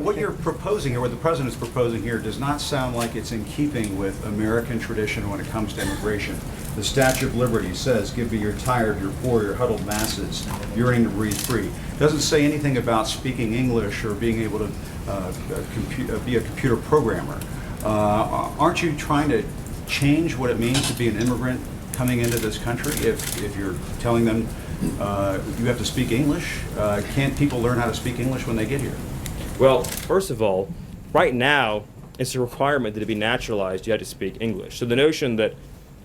what you're proposing, or what the president is proposing here, does not sound like it's in keeping with American tradition when it comes to immigration. The Statue of Liberty says, "Give me your tired, your poor, your huddled masses, yearning to breathe free." It doesn't say anything about speaking English or being able to be a computer programmer. Aren't you trying to change what it means to be an immigrant coming into this country? If you're telling them you have to speak English, can't people learn how to speak English when they get here? Well, first of all, right now, it's a requirement that to be naturalized, you had to speak English. So the notion that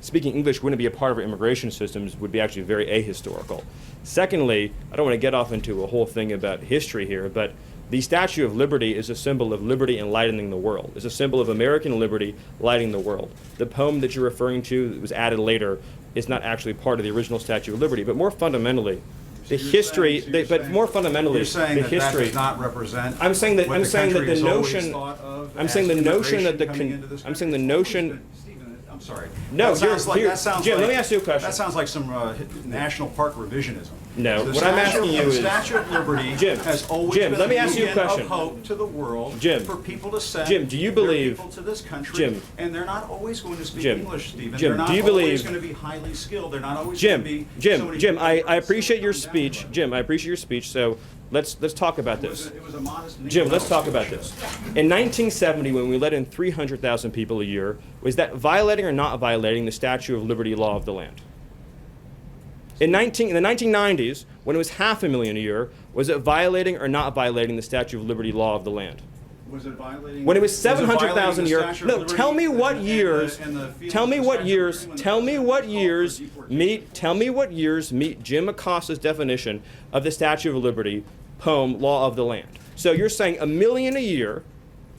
speaking English wouldn't be a part of our immigration systems would be actually very ahistorical. Secondly, I don't want to get off into a whole thing about history here, but the Statue of Liberty is a symbol of liberty enlightening the world. It's a symbol of American liberty lighting the world. The poem that you're referring to that was added later is not actually part of the original Statue of Liberty, but more fundamentally, the history, but more fundamentally, you're saying the that history. That does not represent. I'm saying that what I'm the saying that country the has always notion. thought of I'm as saying the notion that the. immigration coming into this I'm saying the country? notion. Stephen, I'm sorry. No, that sounds like, here, that sounds Jim, like, let me ask you a question. That sounds like some national park revisionism. No, The what I'm Statue- asking you the is- Statue of Liberty Jim, has always Jim, been let me a ask you a beacon question. of hope to the world Jim, for people to send Jim, do you their believe- people to this country, Jim, and they're not always going to speak Jim, English, Stephen. Jim, they're not do you always believe- going to be highly skilled. They're not always Jim, going to be Jim, somebody Jim, who- I appreciate your speech. Jim, I appreciate your speech. So let's talk about this. It was a modest Jim, let's talk about this. In 1970, when we let in 300,000 people a year, was that violating or not violating the Statue of Liberty law of the land? In the 1990s, when it was 500,000 a year, was it violating or not violating the Statue of Liberty law of the land? Was it violating? When it was was it 700,000 a year. violating the Statue of No, Liberty tell me what and years. the field Tell of me the what Statue of years. Liberty when Tell me what called for years deportation? meet. Tell me what years meet Jim Acosta's definition of the Statue of Liberty poem "Law of the Land." So you're saying 1,000,000 a year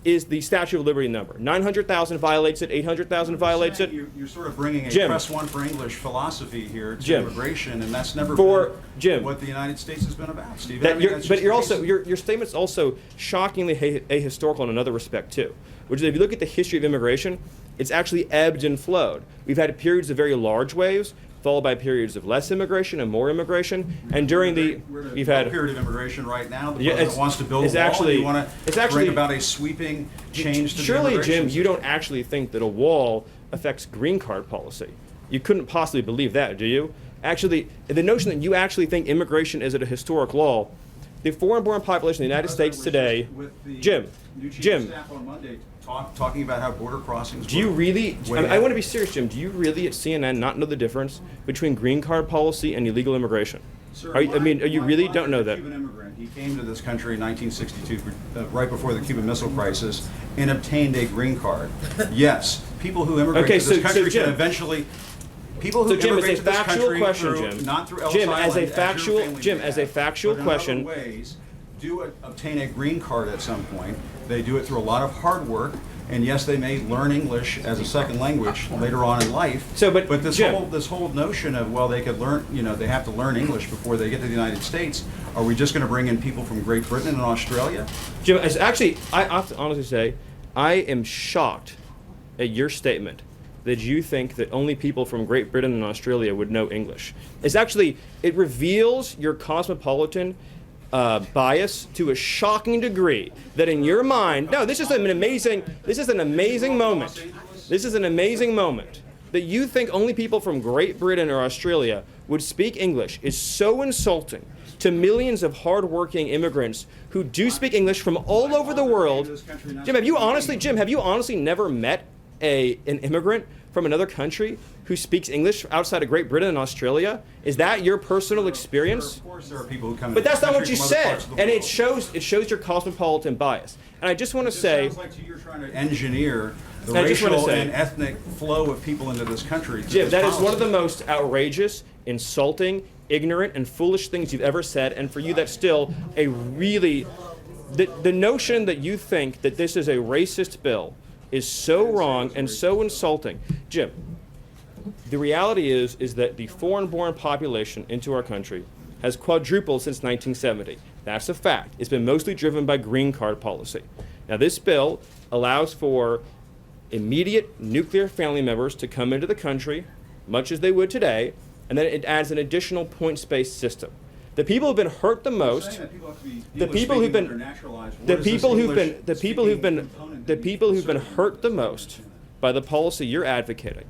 is the Statue of Liberty number. 900,000 violates it. 800,000 violates it. You're sort of bringing a Jim. press one for English philosophy here to Jim. immigration, and that's never For- been Jim. what the United States has been about, Stephen. That I mean, you're, that's but just you're the also basic- your statement's also shockingly ahistorical in another respect too, which is if you look at the history of immigration, it's actually ebbed and flowed. We've had periods of very large waves, followed by periods of less immigration and more immigration, and during the We're in a we've had period of immigration right now. The Yeah, president it's- wants to build it's a wall. actually- and you want it's to actually- bring about a sweeping change to the surely, immigration Jim, you system. don't actually think that a wall affects green card policy. You couldn't possibly believe that, do you? Actually, the notion that you actually think immigration is at a historic law, the foreign-born population in the United States today, With the Jim, new chief of Jim, staff on Monday talking about how border crossings. do you were really, way I out. want to be serious, Jim, do you really at CNN not know the difference between green card policy and illegal immigration? Sir, Are you my really father don't know is a that? Cuban immigrant. He came to this country in 1962, right before the Cuban Missile Crisis, and obtained a green card. Yes, people who immigrate Okay, to this so country Jim- can eventually. People who So Jim, immigrate as to a this factual country question, through, Jim. not through Ellis Jim, Island, as a your factual- family Jim, did as a that, factual but in question- other ways, do obtain a green card at some point. They do it through a lot of hard work. And yes, they may learn English as a second language later on in life. So, but this Jim- whole notion of, well, they could learn, they have to learn English before they get to the United States. Are we just going to bring in people from Great Britain and Australia? Jim, as actually, I have to honestly say, I am shocked at your statement that you think that only people from Great Britain and Australia would know English. It reveals your cosmopolitan bias to a shocking degree that in your mind, no, this is an amazing moment. This is an amazing moment. That you think only people from Great Britain or Australia would speak English is so insulting to millions of hardworking immigrants who do speak English from all over the world. Jim, have you honestly never met an immigrant from another country who speaks English outside of Great Britain and Australia? Is that your personal experience? Of course, there are people who come. But into that's this not what country you from other said, parts of the and world. it shows your cosmopolitan bias. And I just want to It say, sounds like to you you're trying to engineer the I just wanna racial say- and ethnic flow of people into this country. through Jim, this that is one of policy. the most outrageous, insulting, ignorant, and foolish things you've ever said. And for you, that's still a really the notion that you think that this is a racist bill is so wrong and so insulting. Jim, the reality is that the foreign-born population into our country has quadrupled since 1970. That's a fact. It's been mostly driven by green card policy. Now, this bill allows for immediate nuclear family members to come into the country, much as they would today, and then it adds an additional points-based system. The people who've been hurt the You're most, saying that people have to be the English people who've speaking been, when they're naturalized. What the does this people who've been, English the people who've speaking been, component the mean people who've been to hurt the serve? most by the policy you're advocating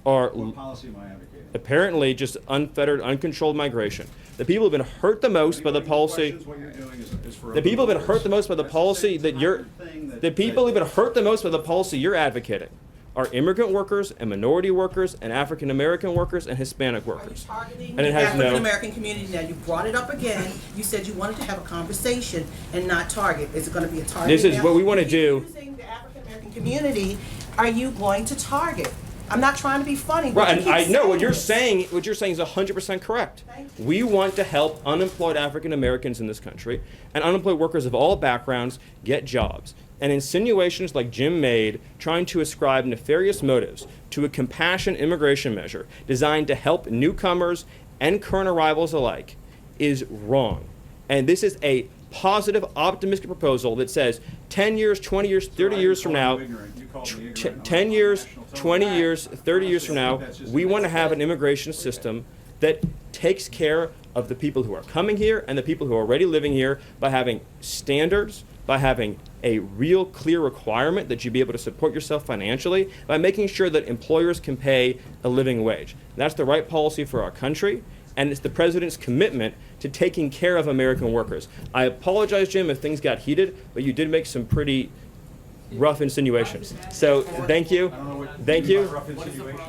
are What policy am I advocating? apparently just unfettered, uncontrolled migration. The people who've been hurt the most by the Anybody who policy. questions what you're doing is for The people who've been open hurt the most by the doors. policy That's the that same you're, thing that- the people who've been hurt the most by the policy you're advocating are immigrant workers and minority workers and African American workers and Hispanic Are you workers. targeting And the it has African no, American community now? You brought it up again. You said you wanted to have a conversation and not target. Is it going to be a target? This is now? what we wanna You keep do. Using the African American community, are you going to target? I'm not trying to be funny. But right, you and keep I know what you're this. saying, is 100% correct. Thank you. We want to help unemployed African Americans in this country and unemployed workers of all backgrounds get jobs. And insinuations like Jim made, trying to ascribe nefarious motives to a compassion immigration measure designed to help newcomers and current arrivals alike, is wrong. And this is a positive, optimistic proposal that says 10 years, 20 years, 30 years from now, 10 years, 20 years, 30 years from now, we want to have an immigration system that takes care of the people who are coming here and the people who are already living here by having standards, by having a real clear requirement that you be able to support yourself financially, by making sure that employers can pay a living wage. That's the right policy for our country, and it's the president's commitment to taking care of American workers. I apologize, Jim, if things got heated, but you did make some pretty rough insinuations. So thank you. I don't know what Thank you. rough insinuations.